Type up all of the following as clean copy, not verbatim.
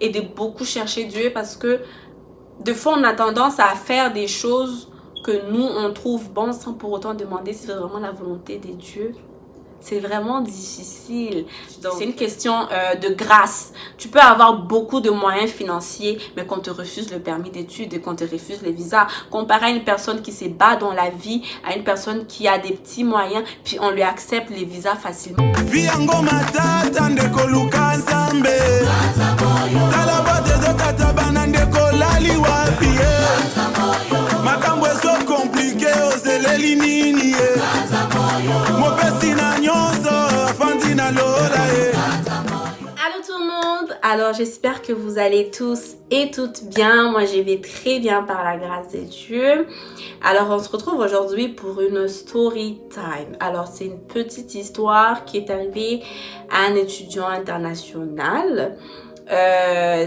et de beaucoup chercher Dieu, parce que des fois on a tendance à faire des choses que nous on trouve bonnes sans pour autant demander si c'est vraiment la volonté de Dieu. C'est vraiment difficile. C'est une question de grâce. Tu peux avoir beaucoup de moyens financiers, mais qu'on te refuse le permis d'études et qu'on te refuse le visa. Comparé à une personne qui se bat dans la vie, à une personne qui a des petits moyens, puis on lui accepte les visas facilement. Allô tout le monde, alors j'espère que vous allez tous et toutes bien. Moi je vais très bien par la grâce de Dieu. Alors on se retrouve aujourd'hui pour une story time. Alors c'est une petite histoire qui est arrivée à un étudiant international.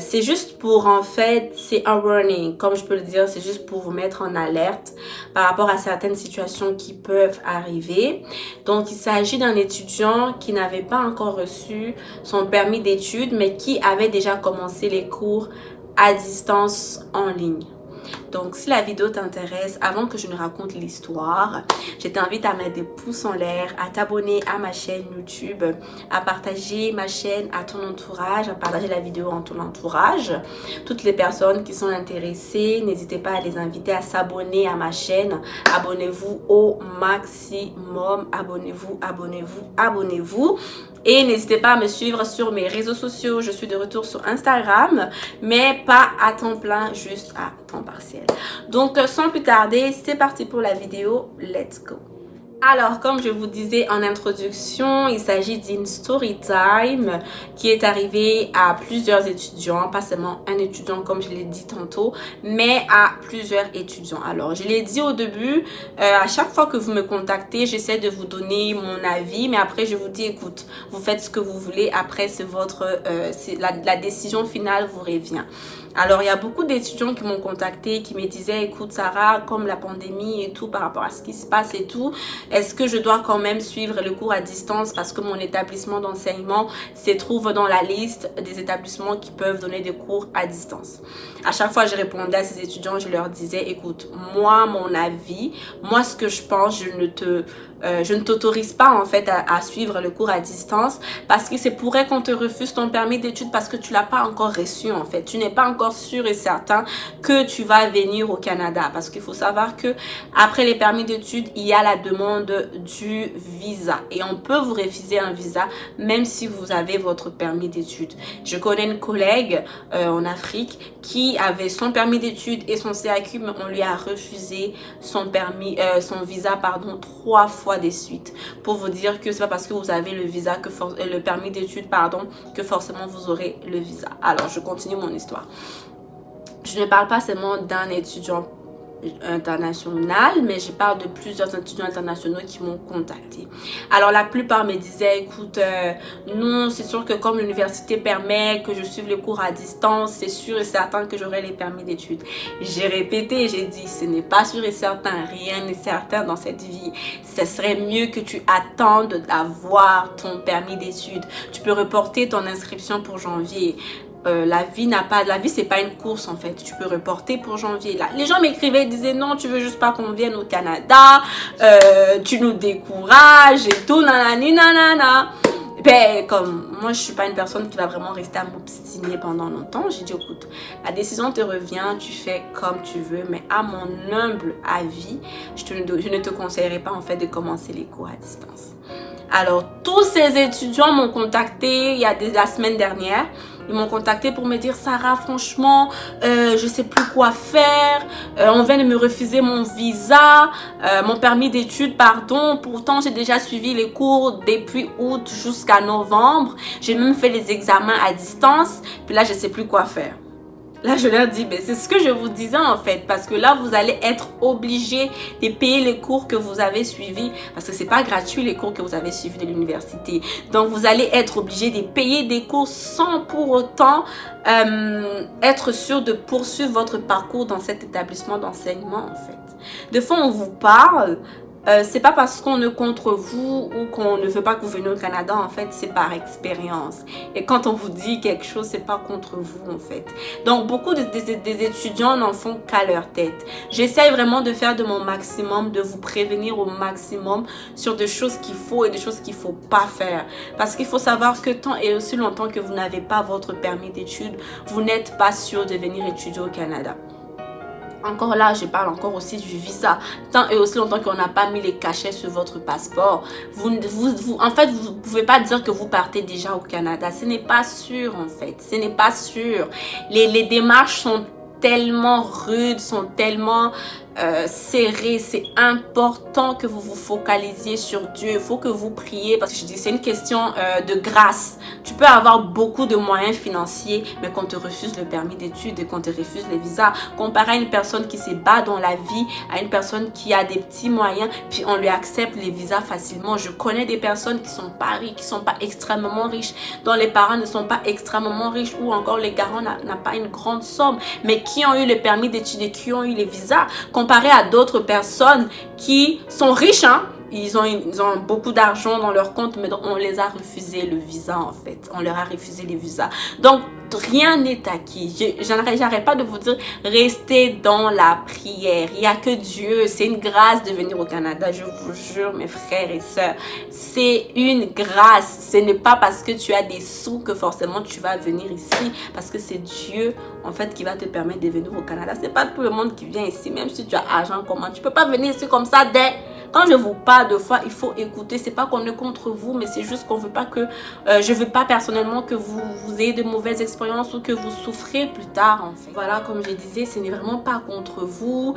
C'est juste pour, en fait, c'est un warning, comme je peux le dire, c'est juste pour vous mettre en alerte par rapport à certaines situations qui peuvent arriver. Donc il s'agit d'un étudiant qui n'avait pas encore reçu son permis d'études, mais qui avait déjà commencé les cours à distance en ligne. Donc si la vidéo t'intéresse, avant que je ne raconte l'histoire, je t'invite à mettre des pouces en l'air, à t'abonner à ma chaîne YouTube, à partager ma chaîne à ton entourage, à partager la vidéo en ton entourage. Toutes les personnes qui sont intéressées, n'hésitez pas à les inviter à s'abonner à ma chaîne. Abonnez-vous au maximum, abonnez-vous, abonnez-vous, abonnez-vous. Et n'hésitez pas à me suivre sur mes réseaux sociaux. Je suis de retour sur Instagram, mais pas à temps plein, juste à temps partiel. Donc sans plus tarder, c'est parti pour la vidéo. Let's go! Alors, comme je vous disais en introduction, il s'agit d'une story time qui est arrivée à plusieurs étudiants, pas seulement un étudiant comme je l'ai dit tantôt, mais à plusieurs étudiants. Alors, je l'ai dit au début, à chaque fois que vous me contactez, j'essaie de vous donner mon avis, mais après je vous dis, écoute, vous faites ce que vous voulez, après c'est votre, la décision finale vous revient. Alors, il y a beaucoup d'étudiants qui m'ont contacté, qui me disaient, écoute Sarah, comme la pandémie et tout, par rapport à ce qui se passe et tout, est-ce que je dois quand même suivre le cours à distance parce que mon établissement d'enseignement se trouve dans la liste des établissements qui peuvent donner des cours à distance? À chaque fois, je répondais à ces étudiants, je leur disais, écoute, moi, mon avis, moi, ce que je pense, je ne t'autorise pas en fait à suivre le cours à distance parce que c'est pourrait qu'on te refuse ton permis d'études parce que tu l'as pas encore reçu en fait. Tu n'es pas encore sûr et certain que tu vas venir au Canada parce qu'il faut savoir que après les permis d'études, il y a la demande du visa et on peut vous refuser un visa même si vous avez votre permis d'études. Je connais une collègue en Afrique qui avait son permis d'études et son CAQ, mais on lui a refusé son visa 3 fois des suites, pour vous dire que c'est pas parce que vous avez le visa le permis d'études que forcément vous aurez le visa. Alors je continue mon histoire. Je ne parle pas seulement d'un étudiant international, mais je parle de plusieurs étudiants internationaux qui m'ont contacté. Alors la plupart me disaient, écoute, non, c'est sûr que comme l'université permet que je suive les cours à distance, c'est sûr et certain que j'aurai les permis d'études. J'ai répété, j'ai dit, ce n'est pas sûr et certain, rien n'est certain dans cette vie. Ce serait mieux que tu attendes d'avoir ton permis d'études. Tu peux reporter ton inscription pour janvier. La vie c'est pas une course en fait. Tu peux reporter pour janvier. Là, les gens m'écrivaient, disaient non, tu veux juste pas qu'on vienne au Canada, tu nous décourages et tout, nanani nanana. Ben, comme moi je suis pas une personne qui va vraiment rester à m'obstiner pendant longtemps, j'ai dit écoute, la décision te revient, tu fais comme tu veux, mais à mon humble avis, je ne te conseillerais pas en fait de commencer les cours à distance. Alors tous ces étudiants m'ont contacté la semaine dernière. Ils m'ont contacté pour me dire Sarah, franchement, je sais plus quoi faire. On vient de me refuser mon visa, mon permis d'études, pardon. Pourtant, j'ai déjà suivi les cours depuis août jusqu'à novembre. J'ai même fait les examens à distance. Puis là, je sais plus quoi faire. Là, je leur dis, c'est ce que je vous disais en fait, parce que là, vous allez être obligé de payer les cours que vous avez suivis, parce que c'est pas gratuit les cours que vous avez suivis de l'université. Donc, vous allez être obligé de payer des cours sans pour autant être sûr de poursuivre votre parcours dans cet établissement d'enseignement en fait. Des fois, on vous parle c'est pas parce qu'on est contre vous ou qu'on ne veut pas que vous veniez au Canada, en fait, c'est par expérience. Et quand on vous dit quelque chose, c'est pas contre vous, en fait. Donc, beaucoup des étudiants n'en font qu'à leur tête. J'essaye vraiment de faire de mon maximum, de vous prévenir au maximum sur des choses qu'il faut et des choses qu'il faut pas faire. Parce qu'il faut savoir que tant et aussi longtemps que vous n'avez pas votre permis d'études, vous n'êtes pas sûr de venir étudier au Canada. Encore là, je parle encore aussi du visa. Tant et aussi longtemps qu'on n'a pas mis les cachets sur votre passeport, en fait, vous ne pouvez pas dire que vous partez déjà au Canada. Ce n'est pas sûr, en fait. Ce n'est pas sûr. Les démarches sont tellement rudes, sont tellement serrées. C'est important que vous vous focalisiez sur Dieu. Il faut que vous priez parce que je dis c'est une question de grâce. Tu peux avoir beaucoup de moyens financiers, mais qu'on te refuse le permis d'études et qu'on te refuse les visas. Comparé à une personne qui se bat dans la vie, à une personne qui a des petits moyens, puis on lui accepte les visas facilement. Je connais des personnes qui sont pas riches, qui sont pas extrêmement riches, dont les parents ne sont pas extrêmement riches ou encore les garants n'ont pas une grande somme, mais qui ont eu le permis d'études et qui ont eu les visas, comparé à d'autres personnes qui sont riches, hein. Ils ont beaucoup d'argent dans leur compte, mais on les a refusé le visa, en fait. On leur a refusé les visas. Donc, rien n'est acquis. J'arrête pas de vous dire, restez dans la prière. Il n'y a que Dieu. C'est une grâce de venir au Canada. Je vous jure, mes frères et sœurs. C'est une grâce. Ce n'est pas parce que tu as des sous que forcément tu vas venir ici. Parce que c'est Dieu, en fait, qui va te permettre de venir au Canada. C'est pas tout le monde qui vient ici. Même si tu as argent, comment? Tu peux pas venir ici comme ça dès... Quand je vous parle de foi, il faut écouter. C'est pas qu'on est contre vous, mais c'est juste qu'on veut pas que... je veux pas personnellement que vous ayez de mauvaises expériences ou que vous souffrez plus tard, en fait. Voilà, comme je disais, ce n'est vraiment pas contre vous.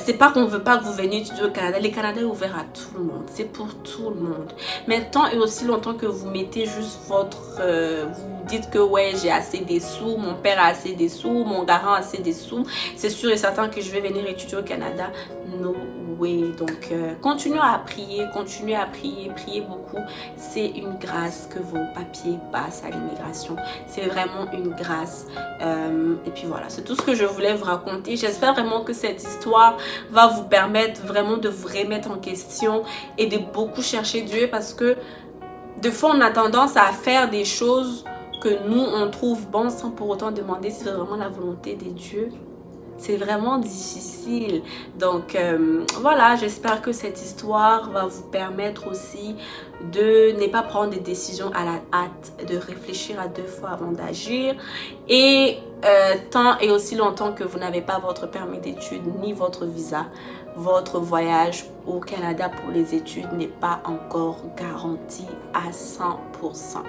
C'est pas qu'on veut pas que vous veniez étudier au Canada. Le Canada est ouvert à tout le monde. C'est pour tout le monde. Mais tant et aussi longtemps que vous mettez juste votre... vous dites que ouais, j'ai assez des sous, mon père a assez des sous, mon garant a assez des sous, c'est sûr et certain que je vais venir étudier au Canada. No way. Donc, continuez à prier, priez beaucoup. C'est une grâce que vos papiers passent à l'immigration. C'est vraiment une grâce. Et puis voilà, c'est tout ce que je voulais vous raconter. J'espère vraiment que cette histoire va vous permettre vraiment de vous remettre en question et de beaucoup chercher Dieu, parce que de fois, on a tendance à faire des choses que nous, on trouve bon sans pour autant demander si c'est vraiment la volonté de Dieu. C'est vraiment difficile. Donc, voilà, j'espère que cette histoire va vous permettre aussi de ne pas prendre des décisions à la hâte, de réfléchir à 2 fois avant d'agir. Et tant et aussi longtemps que vous n'avez pas votre permis d'études ni votre visa, votre voyage au Canada pour les études n'est pas encore garanti à 100%.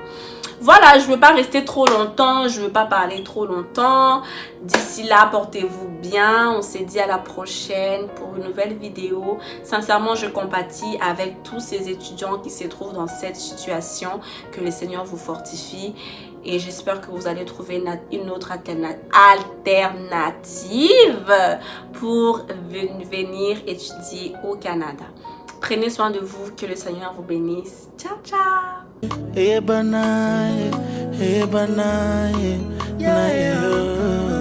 Voilà, je ne veux pas rester trop longtemps, je ne veux pas parler trop longtemps. D'ici là, portez-vous bien. On s'est dit à la prochaine pour une nouvelle vidéo. Sincèrement, je compatis avec tous ces étudiants qui se trouvent dans cette situation. Que le Seigneur vous fortifie. Et j'espère que vous allez trouver une autre alternative pour venir étudier au Canada. Prenez soin de vous, que le Seigneur vous bénisse. Ciao, ciao! Ebanaye, ebanaye, naye.